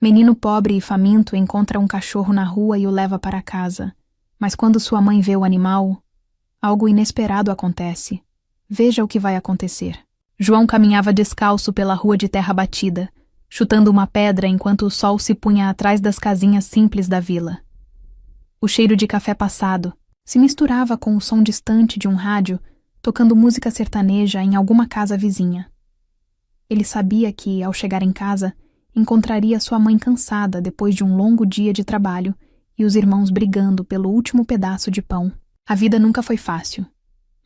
Menino pobre e faminto encontra um cachorro na rua e o leva para casa. Mas quando sua mãe vê o animal, algo inesperado acontece. Veja o que vai acontecer. João caminhava descalço pela rua de terra batida, chutando uma pedra enquanto o sol se punha atrás das casinhas simples da vila. O cheiro de café passado se misturava com o som distante de um rádio tocando música sertaneja em alguma casa vizinha. Ele sabia que, ao chegar em casa, encontraria sua mãe cansada depois de um longo dia de trabalho e os irmãos brigando pelo último pedaço de pão. A vida nunca foi fácil,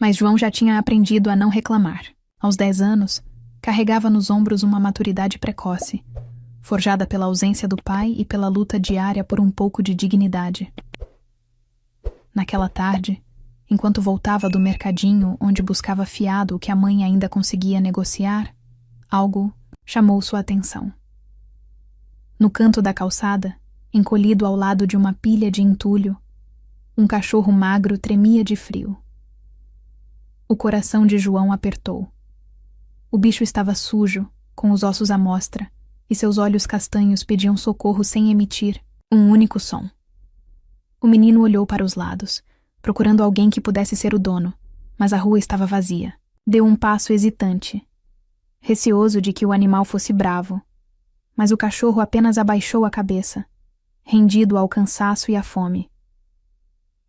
mas João já tinha aprendido a não reclamar. Aos 10 anos, carregava nos ombros uma maturidade precoce, forjada pela ausência do pai e pela luta diária por um pouco de dignidade. Naquela tarde, enquanto voltava do mercadinho onde buscava fiado o que a mãe ainda conseguia negociar, algo chamou sua atenção. No canto da calçada, encolhido ao lado de uma pilha de entulho, um cachorro magro tremia de frio. O coração de João apertou. O bicho estava sujo, com os ossos à mostra, e seus olhos castanhos pediam socorro sem emitir um único som. O menino olhou para os lados, procurando alguém que pudesse ser o dono, mas a rua estava vazia. Deu um passo hesitante, receoso de que o animal fosse bravo, mas o cachorro apenas abaixou a cabeça, rendido ao cansaço e à fome.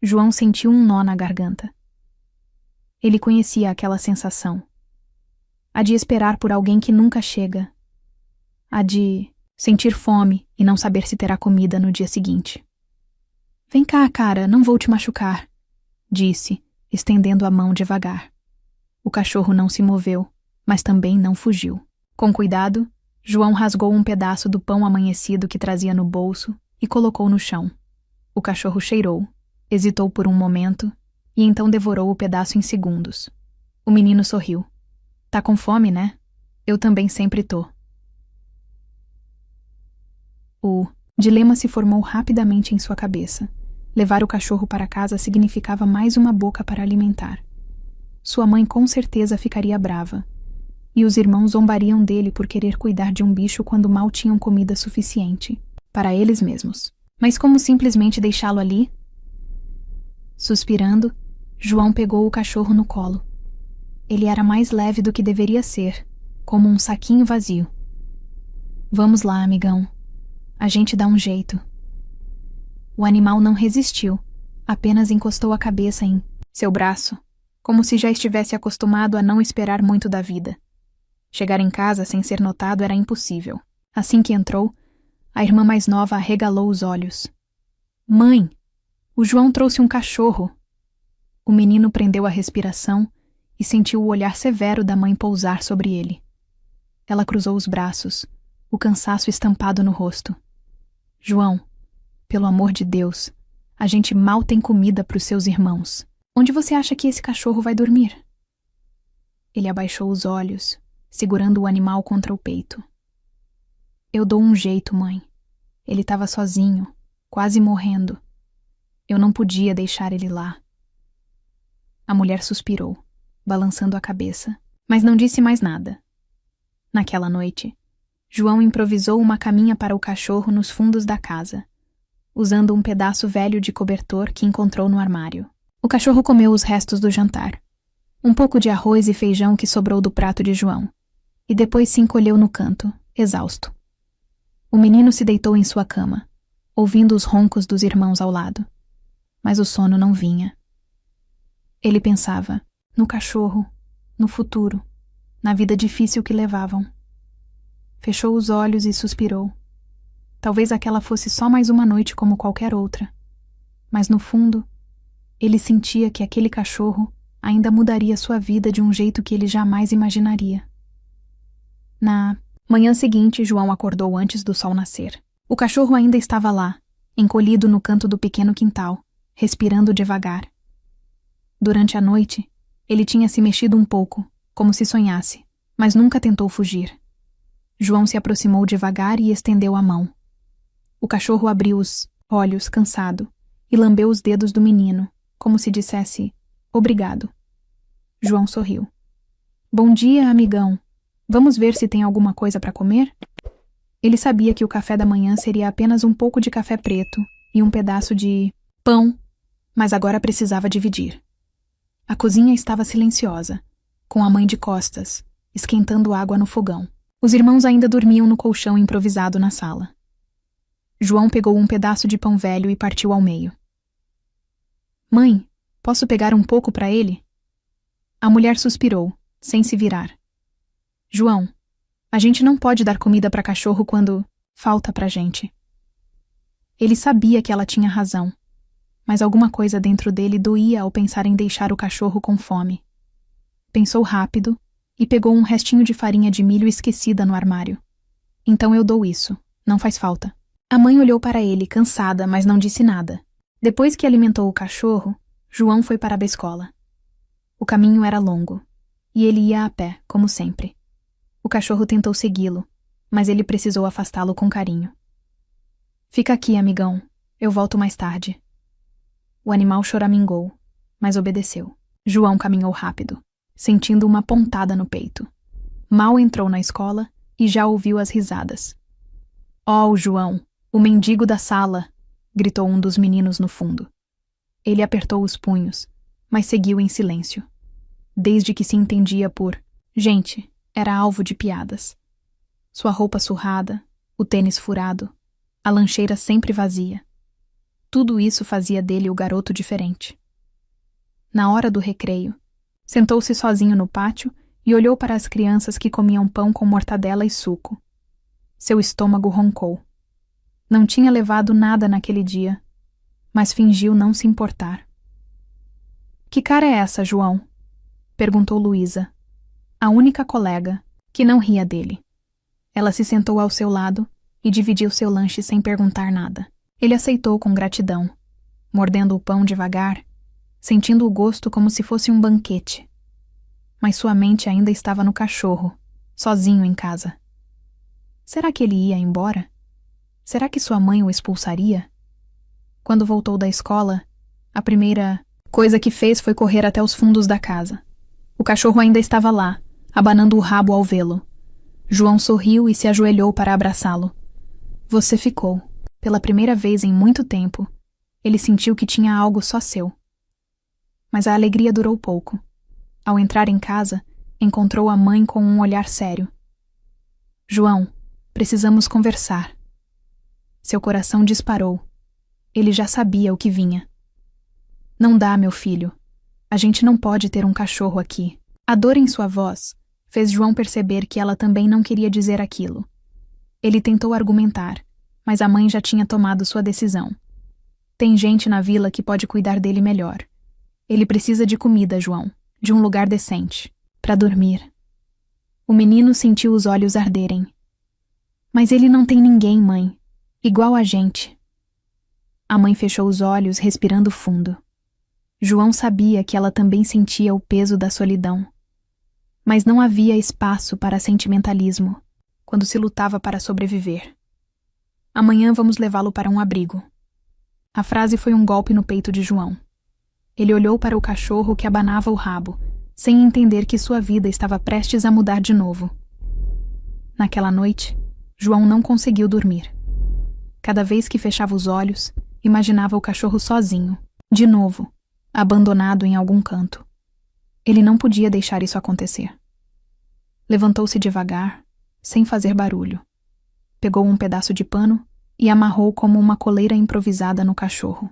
João sentiu um nó na garganta. Ele conhecia aquela sensação. A de esperar por alguém que nunca chega. A de sentir fome e não saber se terá comida no dia seguinte. "Vem cá, cara, não vou te machucar", disse, estendendo a mão devagar. O cachorro não se moveu, mas também não fugiu. Com cuidado, João rasgou um pedaço do pão amanhecido que trazia no bolso e colocou no chão. O cachorro cheirou, hesitou por um momento e então devorou o pedaço em segundos. O menino sorriu. "Tá com fome, né? Eu também sempre tô." O dilema se formou rapidamente em sua cabeça. Levar o cachorro para casa significava mais uma boca para alimentar. Sua mãe com certeza ficaria brava. E os irmãos zombariam dele por querer cuidar de um bicho quando mal tinham comida suficiente, para eles mesmos. Mas como simplesmente deixá-lo ali? Suspirando, João pegou o cachorro no colo. Ele era mais leve do que deveria ser, como um saquinho vazio. "Vamos lá, amigão. A gente dá um jeito." O animal não resistiu, apenas encostou a cabeça em seu braço, como se já estivesse acostumado a não esperar muito da vida. Chegar em casa sem ser notado era impossível. Assim que entrou, a irmã mais nova arregalou os olhos. "Mãe, o João trouxe um cachorro." O menino prendeu a respiração e sentiu o olhar severo da mãe pousar sobre ele. Ela cruzou os braços, o cansaço estampado no rosto. "João, pelo amor de Deus, a gente mal tem comida para os seus irmãos. Onde você acha que esse cachorro vai dormir?" Ele abaixou os olhos, segurando o animal contra o peito. "Eu dou um jeito, mãe. Ele estava sozinho, quase morrendo. Eu não podia deixar ele lá." A mulher suspirou, balançando a cabeça, mas não disse mais nada. Naquela noite, João improvisou uma caminha para o cachorro nos fundos da casa, usando um pedaço velho de cobertor que encontrou no armário. O cachorro comeu os restos do jantar, um pouco de arroz e feijão que sobrou do prato de João, e depois se encolheu no canto, exausto. O menino se deitou em sua cama, ouvindo os roncos dos irmãos ao lado, mas o sono não vinha. Ele pensava no cachorro, no futuro, na vida difícil que levavam. Fechou os olhos e suspirou. Talvez aquela fosse só mais uma noite como qualquer outra, mas no fundo, ele sentia que aquele cachorro ainda mudaria sua vida de um jeito que ele jamais imaginaria. Na manhã seguinte, João acordou antes do sol nascer. O cachorro ainda estava lá, encolhido no canto do pequeno quintal, respirando devagar. Durante a noite, ele tinha se mexido um pouco, como se sonhasse, mas nunca tentou fugir. João se aproximou devagar e estendeu a mão. O cachorro abriu os olhos, cansado, e lambeu os dedos do menino, como se dissesse, "Obrigado." João sorriu. "Bom dia, amigão. Vamos ver se tem alguma coisa para comer?" Ele sabia que o café da manhã seria apenas um pouco de café preto e um pedaço de pão, mas agora precisava dividir. A cozinha estava silenciosa, com a mãe de costas, esquentando água no fogão. Os irmãos ainda dormiam no colchão improvisado na sala. João pegou um pedaço de pão velho e partiu ao meio. Mãe, posso pegar um pouco para ele? A mulher suspirou, sem se virar. João, a gente não pode dar comida para cachorro quando falta pra gente. Ele sabia que ela tinha razão, mas alguma coisa dentro dele doía ao pensar em deixar o cachorro com fome. Pensou rápido e pegou um restinho de farinha de milho esquecida no armário. Então eu dou isso, não faz falta. A mãe olhou para ele, cansada, mas não disse nada. Depois que alimentou o cachorro, João foi para a escola. O caminho era longo, e ele ia a pé, como sempre. O cachorro tentou segui-lo, mas ele precisou afastá-lo com carinho. Fica aqui, amigão. Eu volto mais tarde. O animal choramingou, mas obedeceu. João caminhou rápido, sentindo uma pontada no peito. Mal entrou na escola e já ouviu as risadas. Oh, João, o mendigo da sala! Gritou um dos meninos no fundo. Ele apertou os punhos, mas seguiu em silêncio. Desde que se entendia por gente, era alvo de piadas. Sua roupa surrada, o tênis furado, a lancheira sempre vazia. Tudo isso fazia dele o garoto diferente. Na hora do recreio, sentou-se sozinho no pátio e olhou para as crianças que comiam pão com mortadela e suco. Seu estômago roncou. Não tinha levado nada naquele dia, mas fingiu não se importar. Que cara é essa, João? Perguntou Luísa, a única colega que não ria dele. Ela se sentou ao seu lado e dividiu seu lanche sem perguntar nada. Ele aceitou com gratidão, mordendo o pão devagar, sentindo o gosto como se fosse um banquete. Mas sua mente ainda estava no cachorro, sozinho em casa. Será que ele ia embora? Será que sua mãe o expulsaria? Quando voltou da escola, a primeira coisa que fez foi correr até os fundos da casa. O cachorro ainda estava lá, abanando o rabo ao vê-lo. João sorriu e se ajoelhou para abraçá-lo. Você ficou. Pela primeira vez em muito tempo, ele sentiu que tinha algo só seu. Mas a alegria durou pouco. Ao entrar em casa, encontrou a mãe com um olhar sério. João, precisamos conversar. Seu coração disparou. Ele já sabia o que vinha. Não dá, meu filho. A gente não pode ter um cachorro aqui. A dor em sua voz fez João perceber que ela também não queria dizer aquilo. Ele tentou argumentar, mas a mãe já tinha tomado sua decisão. Tem gente na vila que pode cuidar dele melhor. Ele precisa de comida, João, de um lugar decente, para dormir. O menino sentiu os olhos arderem. Mas ele não tem ninguém, mãe. Igual a gente. A mãe fechou os olhos, respirando fundo. João sabia que ela também sentia o peso da solidão. Mas não havia espaço para sentimentalismo quando se lutava para sobreviver. Amanhã vamos levá-lo para um abrigo. A frase foi um golpe no peito de João. Ele olhou para o cachorro que abanava o rabo, sem entender que sua vida estava prestes a mudar de novo. Naquela noite, João não conseguiu dormir. Cada vez que fechava os olhos, imaginava o cachorro sozinho, de novo, abandonado em algum canto. Ele não podia deixar isso acontecer. Levantou-se devagar, sem fazer barulho. Pegou um pedaço de pano e amarrou como uma coleira improvisada no cachorro.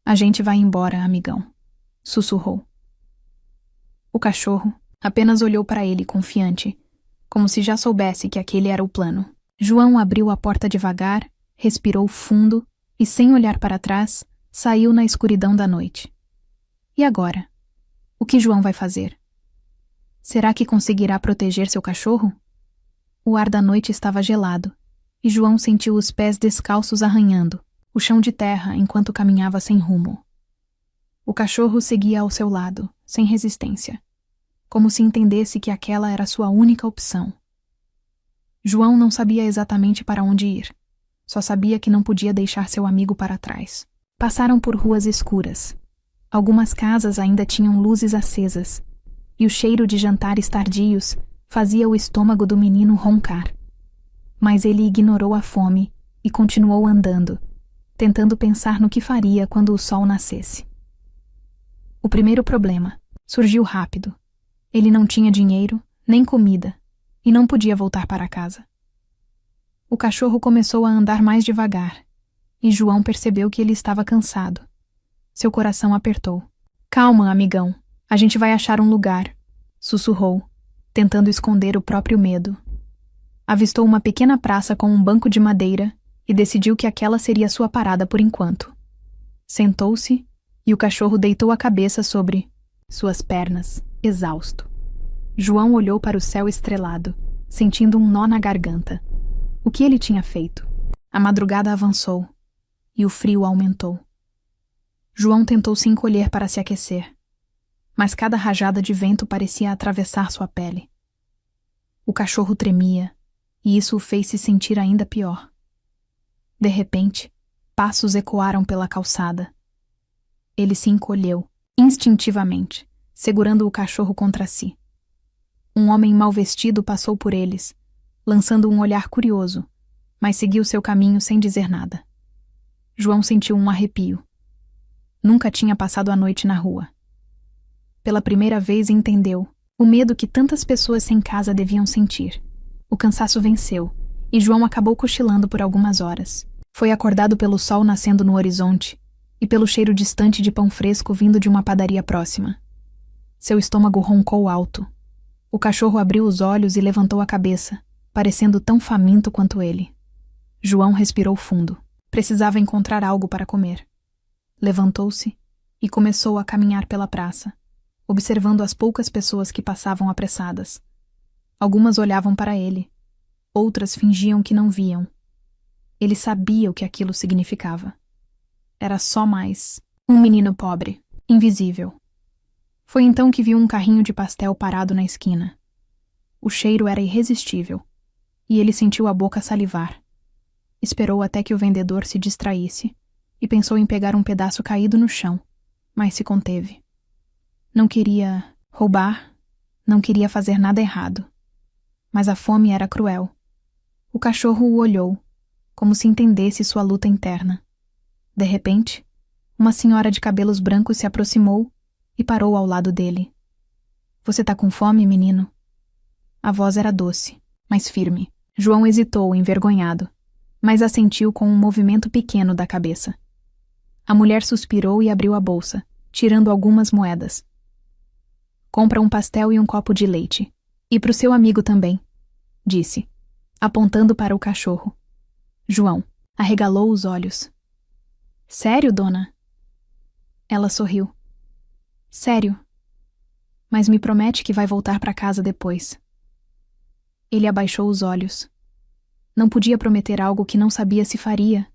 A gente vai embora, amigão, sussurrou. O cachorro apenas olhou para ele confiante, como se já soubesse que aquele era o plano. João abriu a porta devagar, respirou fundo e, sem olhar para trás, saiu na escuridão da noite. E agora? O que João vai fazer? Será que conseguirá proteger seu cachorro? O ar da noite estava gelado, e João sentiu os pés descalços arranhando o chão de terra enquanto caminhava sem rumo. O cachorro seguia ao seu lado, sem resistência, como se entendesse que aquela era sua única opção. João não sabia exatamente para onde ir, só sabia que não podia deixar seu amigo para trás. Passaram por ruas escuras. Algumas casas ainda tinham luzes acesas, e o cheiro de jantares tardios fazia o estômago do menino roncar. Mas ele ignorou a fome e continuou andando, tentando pensar no que faria quando o sol nascesse. O primeiro problema surgiu rápido. Ele não tinha dinheiro, nem comida, e não podia voltar para casa. O cachorro começou a andar mais devagar, e João percebeu que ele estava cansado. Seu coração apertou. Calma, amigão, a gente vai achar um lugar, sussurrou, tentando esconder o próprio medo. Avistou uma pequena praça com um banco de madeira e decidiu que aquela seria sua parada por enquanto. Sentou-se e o cachorro deitou a cabeça sobre suas pernas, exausto. João olhou para o céu estrelado, sentindo um nó na garganta. O que ele tinha feito? A madrugada avançou e o frio aumentou. João tentou se encolher para se aquecer, mas cada rajada de vento parecia atravessar sua pele. O cachorro tremia, e isso o fez se sentir ainda pior. De repente, passos ecoaram pela calçada. Ele se encolheu, instintivamente, segurando o cachorro contra si. Um homem mal vestido passou por eles, lançando um olhar curioso, mas seguiu seu caminho sem dizer nada. João sentiu um arrepio. Nunca tinha passado a noite na rua. Pela primeira vez entendeu o medo que tantas pessoas sem casa deviam sentir. O cansaço venceu, e João acabou cochilando por algumas horas. Foi acordado pelo sol nascendo no horizonte e pelo cheiro distante de pão fresco vindo de uma padaria próxima. Seu estômago roncou alto. O cachorro abriu os olhos e levantou a cabeça, parecendo tão faminto quanto ele. João respirou fundo. Precisava encontrar algo para comer. Levantou-se e começou a caminhar pela praça, observando as poucas pessoas que passavam apressadas. Algumas olhavam para ele, outras fingiam que não viam. Ele sabia o que aquilo significava. Era só mais um menino pobre, invisível. Foi então que viu um carrinho de pastel parado na esquina. O cheiro era irresistível, e ele sentiu a boca salivar. Esperou até que o vendedor se distraísse e pensou em pegar um pedaço caído no chão, mas se conteve. Não queria roubar, não queria fazer nada errado. Mas a fome era cruel. O cachorro o olhou, como se entendesse sua luta interna. De repente, uma senhora de cabelos brancos se aproximou e parou ao lado dele. Você tá com fome, menino? A voz era doce, mas firme. João hesitou, envergonhado, mas assentiu com um movimento pequeno da cabeça. A mulher suspirou e abriu a bolsa, tirando algumas moedas. Compra um pastel e um copo de leite. E pro seu amigo também, disse, apontando para o cachorro. João arregalou os olhos. Sério, dona? Ela sorriu. Sério. Mas me promete que vai voltar para casa depois. Ele abaixou os olhos. Não podia prometer algo que não sabia se faria.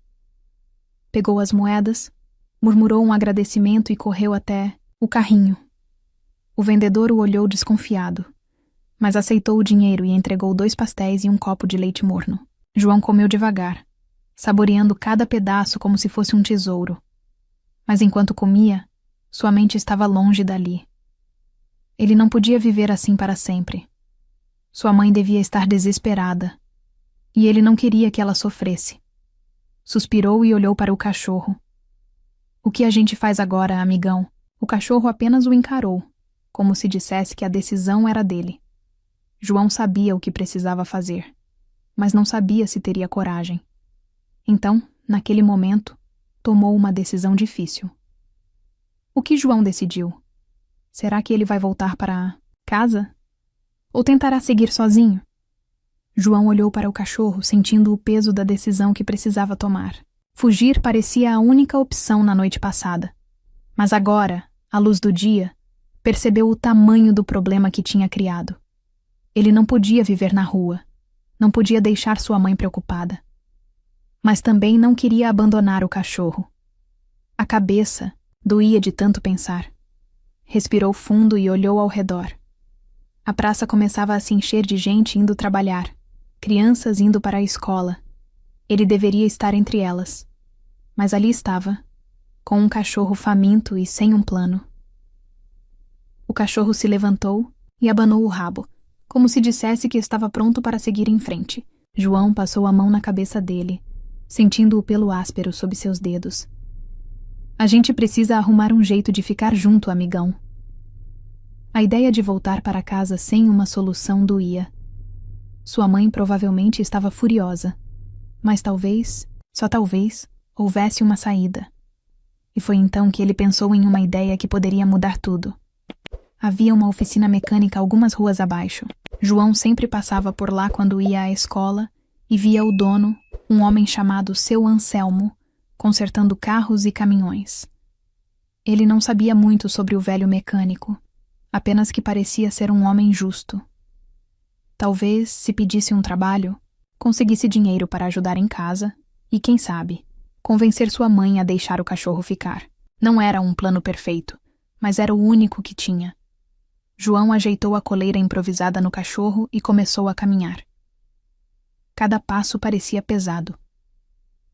Pegou as moedas, murmurou um agradecimento e correu até o carrinho. O vendedor o olhou desconfiado, mas aceitou o dinheiro e entregou 2 pastéis e um copo de leite morno. João comeu devagar, saboreando cada pedaço como se fosse um tesouro. Mas enquanto comia, sua mente estava longe dali. Ele não podia viver assim para sempre. Sua mãe devia estar desesperada, e ele não queria que ela sofresse. Suspirou e olhou para o cachorro. O que a gente faz agora, amigão? O cachorro apenas o encarou, como se dissesse que a decisão era dele. João sabia o que precisava fazer, mas não sabia se teria coragem. Então, naquele momento, tomou uma decisão difícil. O que João decidiu? Será que ele vai voltar para casa? Ou tentará seguir sozinho? João olhou para o cachorro, sentindo o peso da decisão que precisava tomar. Fugir parecia a única opção na noite passada. Mas agora, à luz do dia, percebeu o tamanho do problema que tinha criado. Ele não podia viver na rua. Não podia deixar sua mãe preocupada. Mas também não queria abandonar o cachorro. A cabeça doía de tanto pensar. Respirou fundo e olhou ao redor. A praça começava a se encher de gente indo trabalhar, crianças indo para a escola. Ele deveria estar entre elas. Mas ali estava, com um cachorro faminto e sem um plano. O cachorro se levantou e abanou o rabo, como se dissesse que estava pronto para seguir em frente. João passou a mão na cabeça dele, sentindo o pelo áspero sob seus dedos. A gente precisa arrumar um jeito de ficar junto, amigão. A ideia de voltar para casa sem uma solução doía. Sua mãe provavelmente estava furiosa, mas talvez, só talvez, houvesse uma saída. E foi então que ele pensou em uma ideia que poderia mudar tudo. Havia uma oficina mecânica algumas ruas abaixo. João sempre passava por lá quando ia à escola e via o dono, um homem chamado Seu Anselmo, consertando carros e caminhões. Ele não sabia muito sobre o velho mecânico, apenas que parecia ser um homem justo. Talvez, se pedisse um trabalho, conseguisse dinheiro para ajudar em casa e, quem sabe, convencer sua mãe a deixar o cachorro ficar. Não era um plano perfeito, mas era o único que tinha. João ajeitou a coleira improvisada no cachorro e começou a caminhar. Cada passo parecia pesado.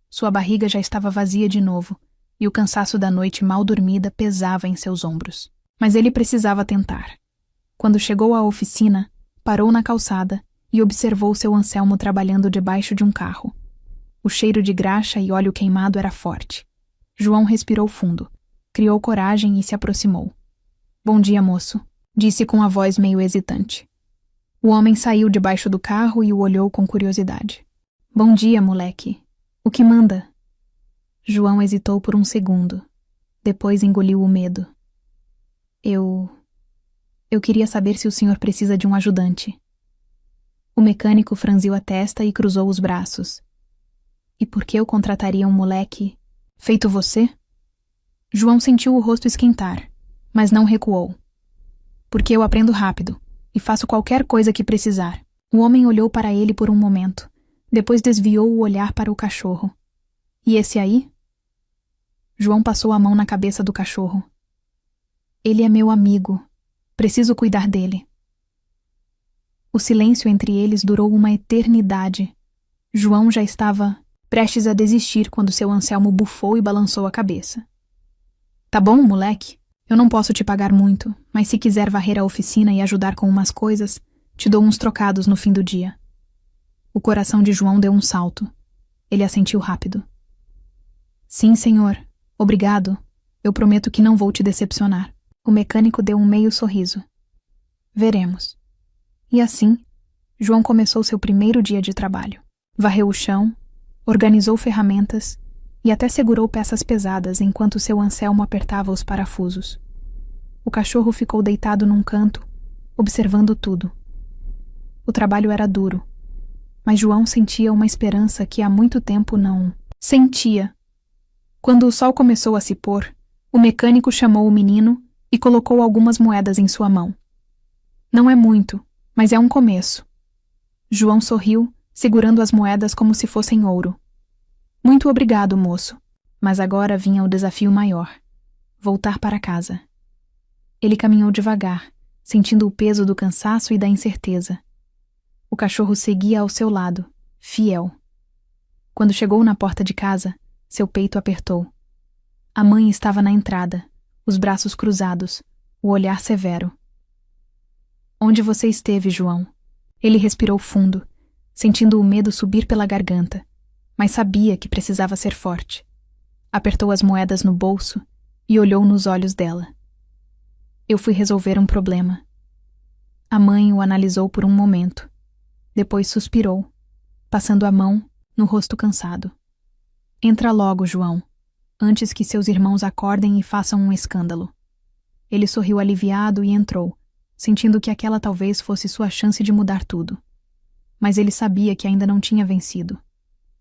Sua barriga já estava vazia de novo, e o cansaço da noite mal dormida pesava em seus ombros. Mas ele precisava tentar. Quando chegou à oficina, parou na calçada e observou seu Anselmo trabalhando debaixo de um carro. O cheiro de graxa e óleo queimado era forte. João respirou fundo, criou coragem e se aproximou. "Bom dia, moço", disse com a voz meio hesitante. O homem saiu debaixo do carro e o olhou com curiosidade. "Bom dia, moleque. O que manda?" João hesitou por um segundo. Depois engoliu o medo. Eu queria saber se o senhor precisa de um ajudante." O mecânico franziu a testa e cruzou os braços. "E por que eu contrataria um moleque feito você?" João sentiu o rosto esquentar, mas não recuou. "Porque eu aprendo rápido e faço qualquer coisa que precisar." O homem olhou para ele por um momento, depois desviou o olhar para o cachorro. "E esse aí?" João passou a mão na cabeça do cachorro. "Ele é meu amigo. Preciso cuidar dele." O silêncio entre eles durou uma eternidade. João já estava prestes a desistir quando seu Anselmo bufou e balançou a cabeça. "Tá bom, moleque. Eu não posso te pagar muito, mas se quiser varrer a oficina e ajudar com umas coisas, te dou uns trocados no fim do dia." O coração de João deu um salto. Ele assentiu rápido. "Sim, senhor. Obrigado. Eu prometo que não vou te decepcionar." O mecânico deu um meio sorriso. "Veremos." E assim, João começou seu primeiro dia de trabalho. Varreu o chão, organizou ferramentas e até segurou peças pesadas enquanto seu Anselmo apertava os parafusos. O cachorro ficou deitado num canto, observando tudo. O trabalho era duro, mas João sentia uma esperança que há muito tempo não sentia. Quando o sol começou a se pôr, o mecânico chamou o menino e colocou algumas moedas em sua mão. "Não é muito, mas é um começo." João sorriu, segurando as moedas como se fossem ouro. "Muito obrigado, moço." Mas agora vinha o desafio maior: voltar para casa. Ele caminhou devagar, sentindo o peso do cansaço e da incerteza. O cachorro seguia ao seu lado, fiel. Quando chegou na porta de casa, seu peito apertou. A mãe estava na entrada, os braços cruzados, o olhar severo. "Onde você esteve, João?" Ele respirou fundo, sentindo o medo subir pela garganta, mas sabia que precisava ser forte. Apertou as moedas no bolso e olhou nos olhos dela. "Eu fui resolver um problema." A mãe o analisou por um momento. Depois suspirou, passando a mão no rosto cansado. "Entra logo, João, antes que seus irmãos acordem e façam um escândalo." Ele sorriu aliviado e entrou, sentindo que aquela talvez fosse sua chance de mudar tudo. Mas ele sabia que ainda não tinha vencido.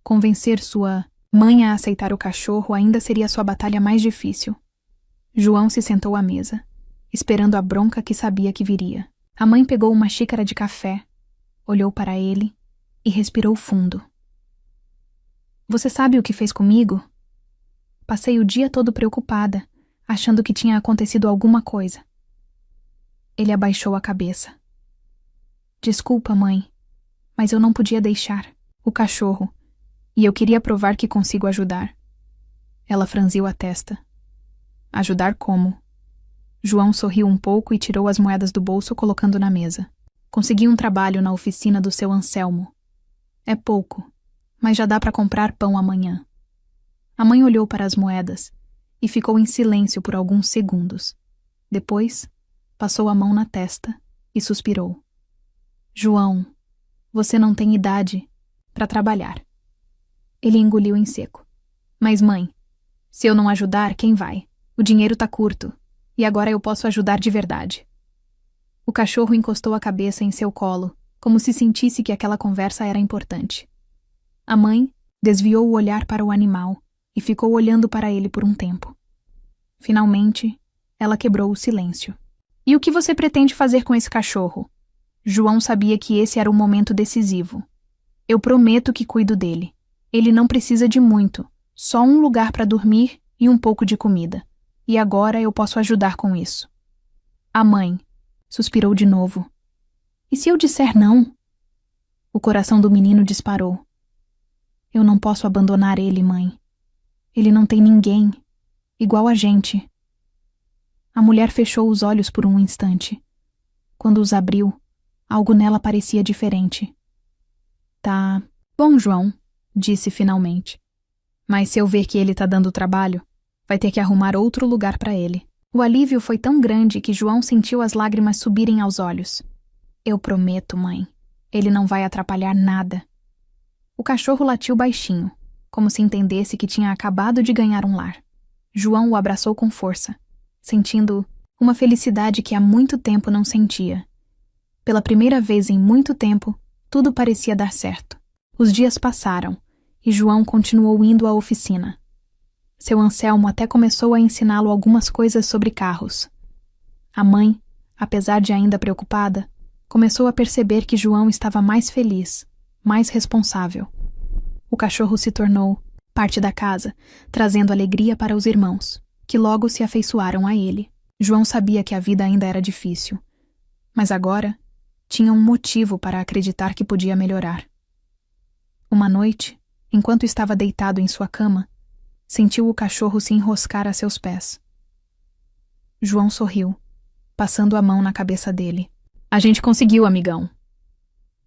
Convencer sua mãe a aceitar o cachorro ainda seria sua batalha mais difícil. João se sentou à mesa, esperando a bronca que sabia que viria. A mãe pegou uma xícara de café, olhou para ele e respirou fundo. "Você sabe o que fez comigo? Passei o dia todo preocupada, achando que tinha acontecido alguma coisa." Ele abaixou a cabeça. "Desculpa, mãe, mas eu não podia deixar o cachorro, e eu queria provar que consigo ajudar." Ela franziu a testa. "Ajudar como?" João sorriu um pouco e tirou as moedas do bolso, colocando na mesa. "Consegui um trabalho na oficina do seu Anselmo." É pouco, mas já dá para comprar pão amanhã. A mãe olhou para as moedas e ficou em silêncio por alguns segundos. Depois, passou a mão na testa e suspirou. João, você não tem idade para trabalhar. Ele engoliu em seco. Mas mãe, se eu não ajudar, quem vai? O dinheiro tá curto, e agora eu posso ajudar de verdade. O cachorro encostou a cabeça em seu colo, como se sentisse que aquela conversa era importante. A mãe desviou o olhar para o animal e ficou olhando para ele por um tempo. Finalmente, ela quebrou o silêncio. E o que você pretende fazer com esse cachorro? João sabia que esse era o momento decisivo. Eu prometo que cuido dele. Ele não precisa de muito, só um lugar para dormir e um pouco de comida. E agora eu posso ajudar com isso. A mãe suspirou de novo. E se eu disser não? O coração do menino disparou. Eu não posso abandonar ele, mãe. Ele não tem ninguém, igual a gente. A mulher fechou os olhos por um instante. Quando os abriu, algo nela parecia diferente. Tá bom, João, disse finalmente. Mas se eu ver que ele tá dando trabalho, vai ter que arrumar outro lugar para ele. O alívio foi tão grande que João sentiu as lágrimas subirem aos olhos. Eu prometo, mãe. Ele não vai atrapalhar nada. O cachorro latiu baixinho, como se entendesse que tinha acabado de ganhar um lar. João o abraçou com força, sentindo uma felicidade que há muito tempo não sentia. Pela primeira vez em muito tempo, tudo parecia dar certo. Os dias passaram, e João continuou indo à oficina. Seu Anselmo até começou a ensiná-lo algumas coisas sobre carros. A mãe, apesar de ainda preocupada, começou a perceber que João estava mais feliz, mais responsável. O cachorro se tornou parte da casa, trazendo alegria para os irmãos, que logo se afeiçoaram a ele. João sabia que a vida ainda era difícil, mas agora tinha um motivo para acreditar que podia melhorar. Uma noite, enquanto estava deitado em sua cama, sentiu o cachorro se enroscar a seus pés. João sorriu, passando a mão na cabeça dele. A gente conseguiu, amigão.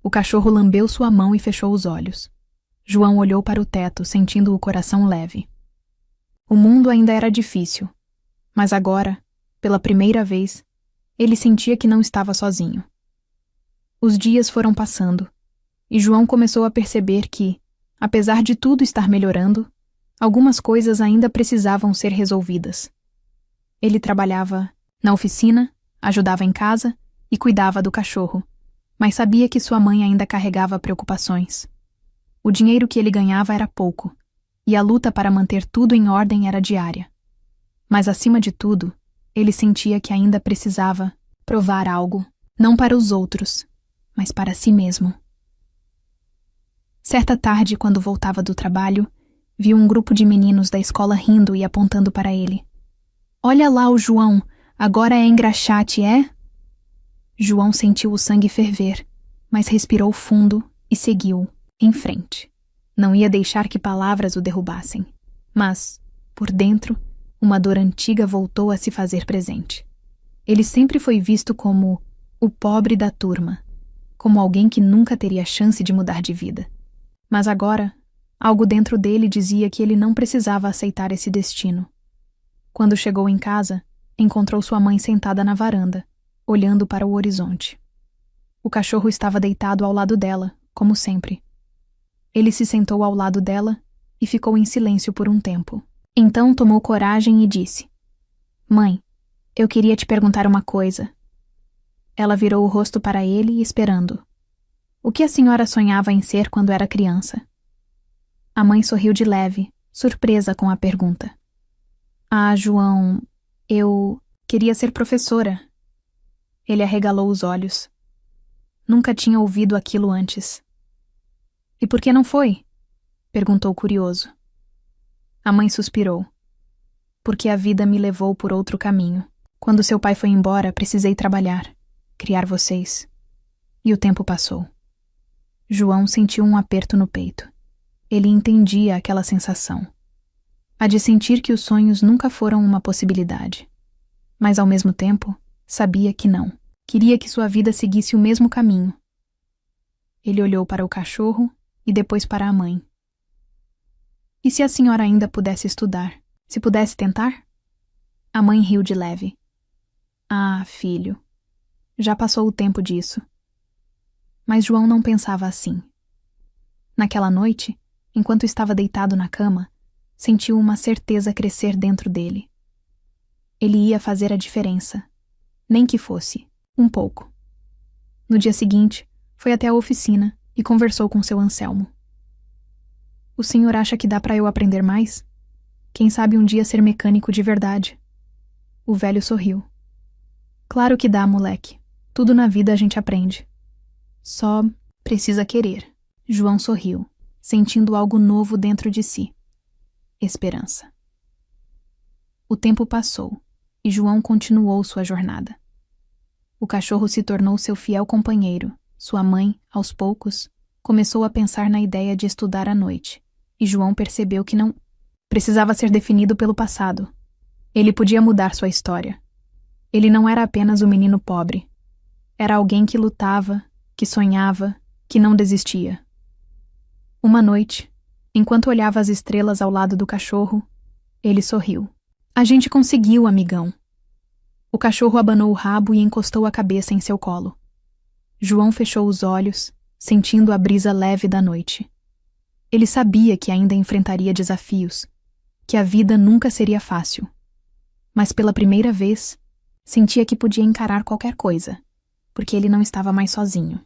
O cachorro lambeu sua mão e fechou os olhos. João olhou para o teto, sentindo o coração leve. O mundo ainda era difícil, mas agora, pela primeira vez, ele sentia que não estava sozinho. Os dias foram passando, e João começou a perceber que, apesar de tudo estar melhorando, algumas coisas ainda precisavam ser resolvidas. Ele trabalhava na oficina, ajudava em casa e cuidava do cachorro, mas sabia que sua mãe ainda carregava preocupações. O dinheiro que ele ganhava era pouco, e a luta para manter tudo em ordem era diária. Mas, acima de tudo, ele sentia que ainda precisava provar algo, não para os outros, mas para si mesmo. Certa tarde, quando voltava do trabalho, viu um grupo de meninos da escola rindo e apontando para ele. Olha lá o João, agora é engraxate, é? João sentiu o sangue ferver, mas respirou fundo e seguiu, em frente. Não ia deixar que palavras o derrubassem. Mas, por dentro, uma dor antiga voltou a se fazer presente. Ele sempre foi visto como o pobre da turma, como alguém que nunca teria chance de mudar de vida. Mas agora, algo dentro dele dizia que ele não precisava aceitar esse destino. Quando chegou em casa, encontrou sua mãe sentada na varanda, olhando para o horizonte. O cachorro estava deitado ao lado dela, como sempre. Ele se sentou ao lado dela e ficou em silêncio por um tempo. Então tomou coragem e disse: Mãe, eu queria te perguntar uma coisa. Ela virou o rosto para ele, esperando. O que a senhora sonhava em ser quando era criança? A mãe sorriu de leve, surpresa com a pergunta. Ah, João, eu queria ser professora. Ele arregalou os olhos. Nunca tinha ouvido aquilo antes. E por que não foi? Perguntou curioso. A mãe suspirou. Porque a vida me levou por outro caminho. Quando seu pai foi embora, precisei trabalhar, criar vocês. E o tempo passou. João sentiu um aperto no peito. Ele entendia aquela sensação. A de sentir que os sonhos nunca foram uma possibilidade. Mas, ao mesmo tempo, sabia que não. Queria que sua vida seguisse o mesmo caminho. Ele olhou para o cachorro e depois para a mãe. E se a senhora ainda pudesse estudar? Se pudesse tentar? A mãe riu de leve. Ah, filho, já passou o tempo disso. Mas João não pensava assim. Naquela noite, enquanto estava deitado na cama, sentiu uma certeza crescer dentro dele. Ele ia fazer a diferença, nem que fosse, um pouco. No dia seguinte, foi até a oficina e conversou com seu Anselmo. O senhor acha que dá para eu aprender mais? Quem sabe um dia ser mecânico de verdade? O velho sorriu. Claro que dá, moleque. Tudo na vida a gente aprende. Só precisa querer. João sorriu, sentindo algo novo dentro de si. Esperança. O tempo passou e João continuou sua jornada. O cachorro se tornou seu fiel companheiro. Sua mãe, aos poucos, começou a pensar na ideia de estudar à noite, e João percebeu que não precisava ser definido pelo passado. Ele podia mudar sua história. Ele não era apenas um menino pobre. Era alguém que lutava, que sonhava, que não desistia. Uma noite, enquanto olhava as estrelas ao lado do cachorro, ele sorriu. A gente conseguiu, amigão. O cachorro abanou o rabo e encostou a cabeça em seu colo. João fechou os olhos, sentindo a brisa leve da noite. Ele sabia que ainda enfrentaria desafios, que a vida nunca seria fácil. Mas pela primeira vez, sentia que podia encarar qualquer coisa, porque ele não estava mais sozinho.